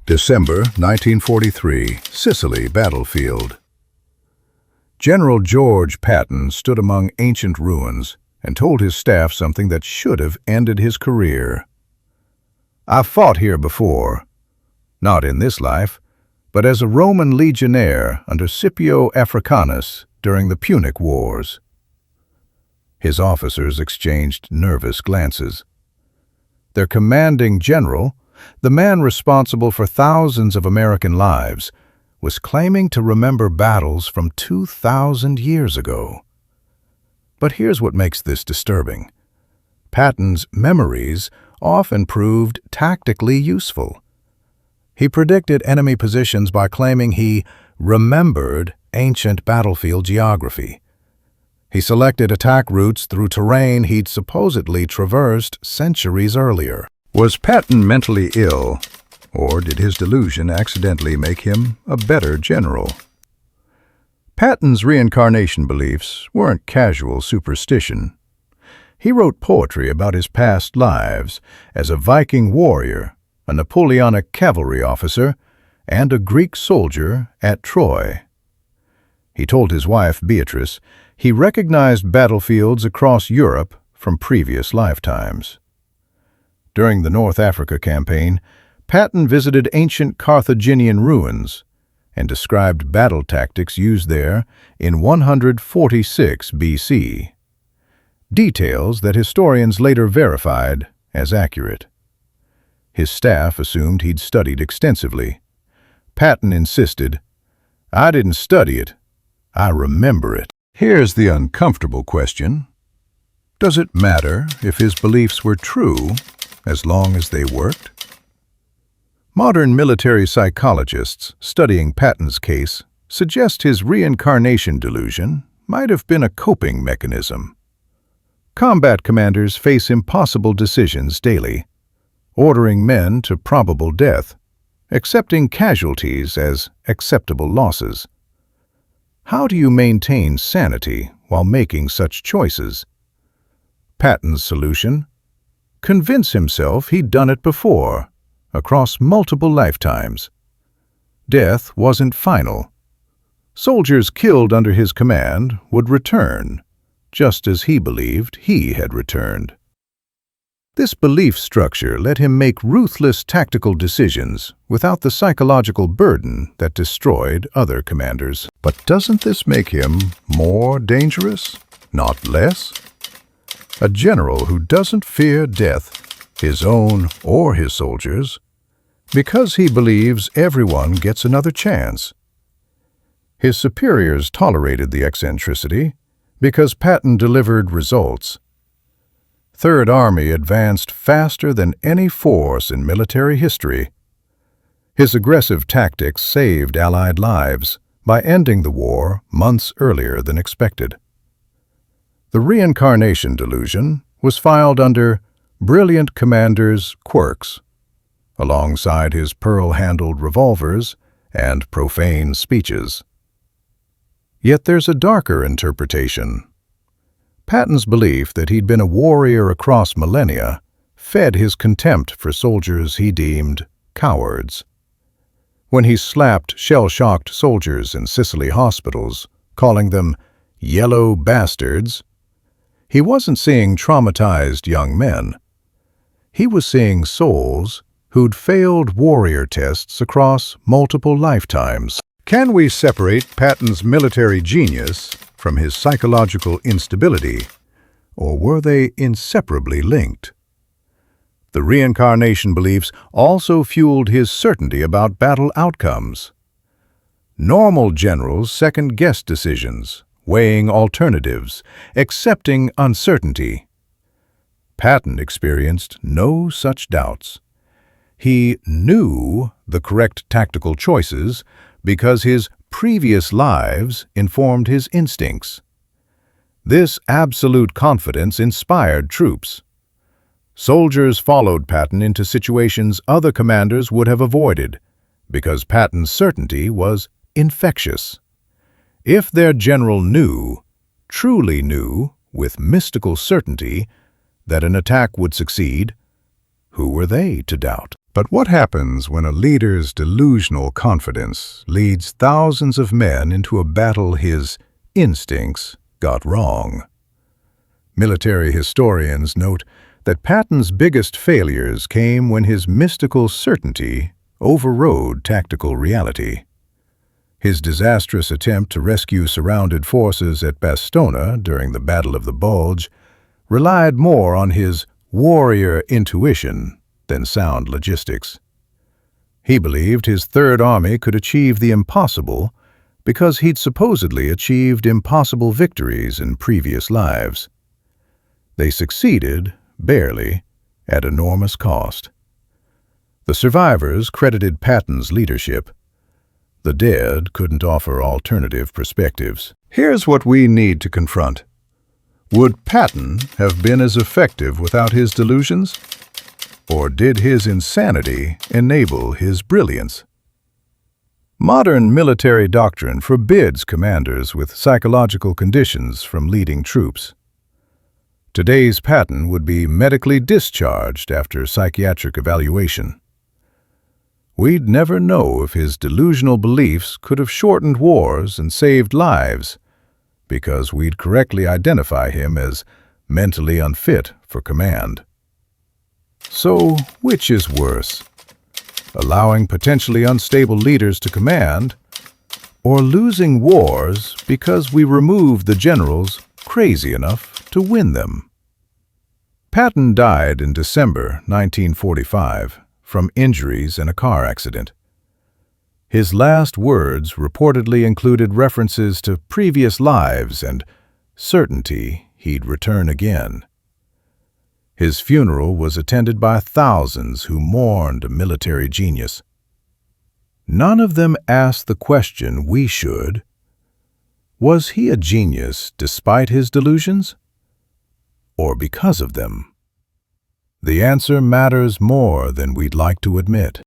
December 1943, Sicily battlefield. General George Patton stood among ancient ruins and told his staff something that should have ended his career. "I've fought here before, not in this life, but as a Roman legionnaire under Scipio Africanus during the Punic Wars." His officers exchanged nervous glances. Their commanding general, the man responsible for thousands of American lives, was claiming to remember battles from 2,000 years ago. But here's what makes this disturbing. Patton's memories often proved tactically useful. He predicted enemy positions by claiming he remembered ancient battlefield geography. He selected attack routes through terrain he'd supposedly traversed centuries earlier. Was Patton mentally ill, or did his delusion accidentally make him a better general? Patton's reincarnation beliefs weren't casual superstition. He wrote poetry about his past lives as a Viking warrior, a Napoleonic cavalry officer, and a Greek soldier at Troy. He told his wife, Beatrice, he recognized battlefields across Europe from previous lifetimes. During the North Africa campaign, Patton visited ancient Carthaginian ruins and described battle tactics used there in 146 BC. Details that historians later verified as accurate. His staff assumed he'd studied extensively. Patton insisted, "I didn't study it, I remember it." Here's the uncomfortable question. Does it matter if his beliefs were true as long as they worked? Modern military psychologists studying Patton's case suggest his reincarnation delusion might have been a coping mechanism. Combat commanders face impossible decisions daily, ordering men to probable death, accepting casualties as acceptable losses. How do you maintain sanity while making such choices? Patton's solution? Convince himself he'd done it before, across multiple lifetimes. Death wasn't final. Soldiers killed under his command would return, just as he believed he had returned. This belief structure let him make ruthless tactical decisions without the psychological burden that destroyed other commanders. But doesn't this make him more dangerous, not less? A general who doesn't fear death, his own or his soldiers, because he believes everyone gets another chance. His superiors tolerated the eccentricity because Patton delivered results. Third Army advanced faster than any force in military history. His aggressive tactics saved Allied lives by ending the war months earlier than expected. The reincarnation delusion was filed under brilliant commanders' quirks, alongside his pearl-handled revolvers and profane speeches. Yet there's a darker interpretation. Patton's belief that he'd been a warrior across millennia fed his contempt for soldiers he deemed cowards. When he slapped shell-shocked soldiers in Sicily hospitals, calling them yellow bastards, he wasn't seeing traumatized young men. He was seeing souls who'd failed warrior tests across multiple lifetimes. Can we separate Patton's military genius from his psychological instability, or were they inseparably linked? The reincarnation beliefs also fueled his certainty about battle outcomes. Normal generals second-guessed decisions, weighing alternatives, accepting uncertainty. Patton experienced no such doubts. He knew the correct tactical choices because his previous lives informed his instincts. This absolute confidence inspired troops. Soldiers followed Patton into situations other commanders would have avoided, because Patton's certainty was infectious. If their general knew, truly knew, with mystical certainty, that an attack would succeed, who were they to doubt? But what happens when a leader's delusional confidence leads thousands of men into a battle his instincts got wrong? Military historians note that Patton's biggest failures came when his mystical certainty overrode tactical reality. His disastrous attempt to rescue surrounded forces at Bastona during the Battle of the Bulge relied more on his warrior intuition than sound logistics. He believed his Third Army could achieve the impossible because he'd supposedly achieved impossible victories in previous lives. They succeeded, barely, at enormous cost. The survivors credited Patton's leadership. The dead couldn't offer alternative perspectives. Here's what we need to confront. Would Patton have been as effective without his delusions? Or did his insanity enable his brilliance? Modern military doctrine forbids commanders with psychological conditions from leading troops. Today's Patton would be medically discharged after psychiatric evaluation. We'd never know if his delusional beliefs could have shortened wars and saved lives, because we'd correctly identify him as mentally unfit for command. So, which is worse? Allowing potentially unstable leaders to command, or losing wars because we removed the generals crazy enough to win them? Patton died in December 1945 from injuries in a car accident. His last words reportedly included references to previous lives and certainty he'd return again. His funeral was attended by thousands who mourned a military genius. None of them asked the question we should. Was he a genius despite his delusions? Or because of them? The answer matters more than we'd like to admit.